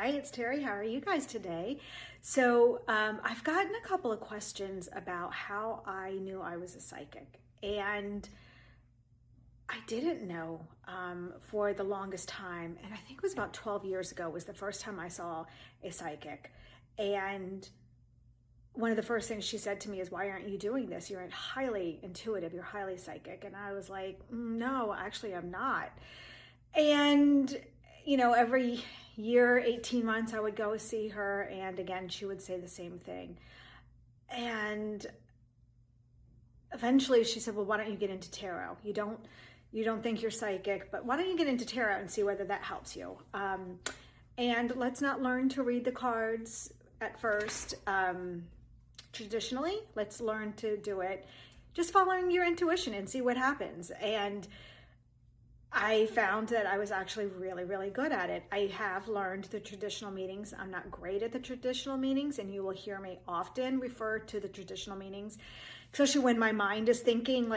Hi, it's Terry. How are you guys today? So I've gotten a couple of questions about how I knew I was a psychic. And I didn't know for the longest time. And I think it was about 12 years ago was the first time I saw a psychic. And one of the first things she said to me is, why aren't you doing this? You're highly intuitive. You're highly psychic. And I was like, no, actually, I'm not. And, every year, 18 months, I would go see her. And again, she would say the same thing. And eventually she said, well, why don't you get into tarot? You don't think you're psychic, but why don't you get into tarot and see whether that helps you? And let's not learn to read the cards at first. Traditionally, let's learn to do it just following your intuition and see what happens. And I found that I was actually really, really good at it. I have learned the traditional meanings. I'm not great at the traditional meanings, and you will hear me often refer to the traditional meanings, especially when my mind is thinking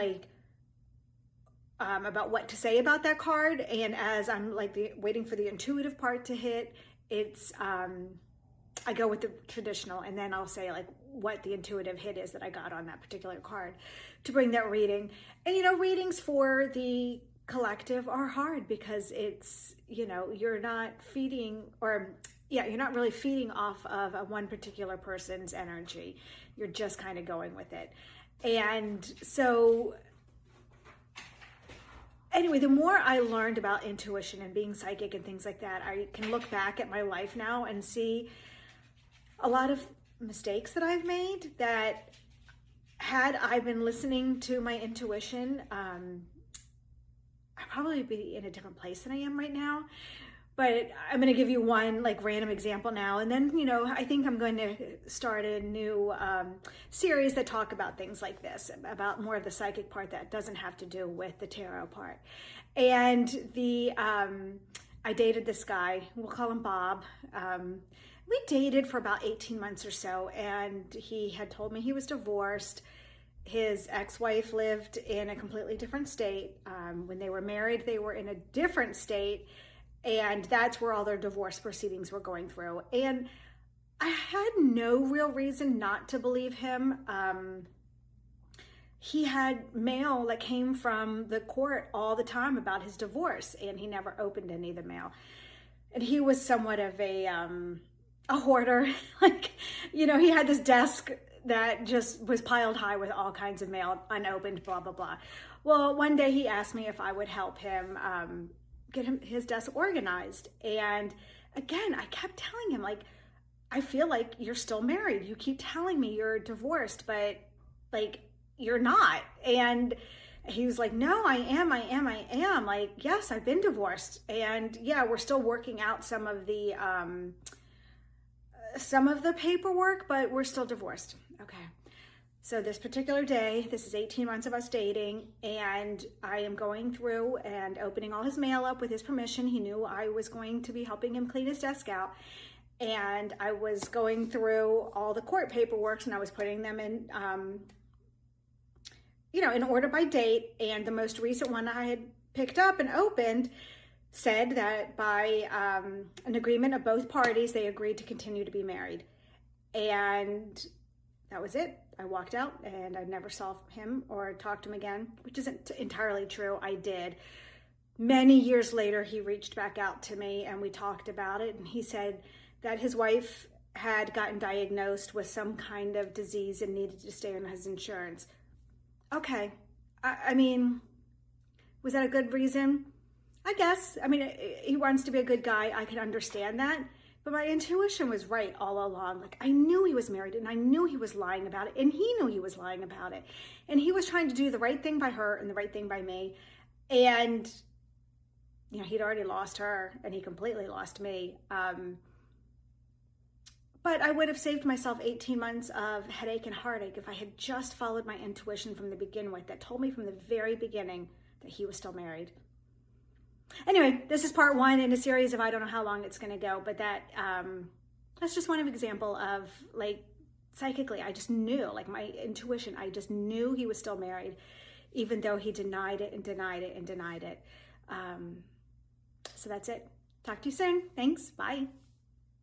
about what to say about that card. And as I'm waiting for the intuitive part to hit, it's I go with the traditional, and then I'll say what the intuitive hit is that I got on that particular card to bring that reading. And readings for the collective are hard because it's you're not really feeding off of one particular person's energy. You're just kind of going with it. And so anyway, the more I learned about intuition and being psychic and things like that, I can look back at my life now and see a lot of mistakes that I've made that had I been listening to my intuition, I'd probably be in a different place than I am right now. But I'm going to give you one random example now. And then, I think I'm going to start a new series that talk about things like this, about more of the psychic part that doesn't have to do with the tarot part. And I dated this guy, we'll call him Bob. We dated for about 18 months or so, and he had told me he was divorced. His ex-wife lived in a completely different state. When they were married, they were in a different state, and that's where all their divorce proceedings were going through. And I had no real reason not to believe him. He had mail that came from the court all the time about his divorce, and he never opened any of the mail. And he was somewhat of a hoarder. He had this desk that just was piled high with all kinds of mail, unopened, blah, blah, blah. Well, one day he asked me if I would help him get his desk organized. And again, I kept telling him, I feel like you're still married. You keep telling me you're divorced, but you're not. And he was like, no, I am. Yes, I've been divorced. And yeah, we're still working out some of the paperwork, but we're still divorced. Okay. So this particular day, this is 18 months of us dating, and I am going through and opening all his mail up with his permission. He knew I was going to be helping him clean his desk out. And I was going through all the court paperwork, and I was putting them in, in order by date. And the most recent one I had picked up and opened said that by an agreement of both parties, they agreed to continue to be married. And that was it. I walked out, and I never saw him or talked to him again, which isn't entirely true. I did. Many years later, he reached back out to me, and we talked about it. And he said that his wife had gotten diagnosed with some kind of disease and needed to stay on his insurance. Okay. I mean, was that a good reason? I guess. I mean, he wants to be a good guy. I can understand that. But my intuition was right all along. I knew he was married, and I knew he was lying about it, and he knew he was lying about it. And he was trying to do the right thing by her and the right thing by me. And, he'd already lost her, and he completely lost me. But I would have saved myself 18 months of headache and heartache if I had just followed my intuition from the beginning with that told me from the very beginning that he was still married. Anyway, this is part one in a series of I don't know how long it's going to go, but that's just one example of psychically, I just knew, my intuition, I just knew he was still married, even though he denied it and denied it and denied it. So that's it. Talk to you soon. Thanks. Bye.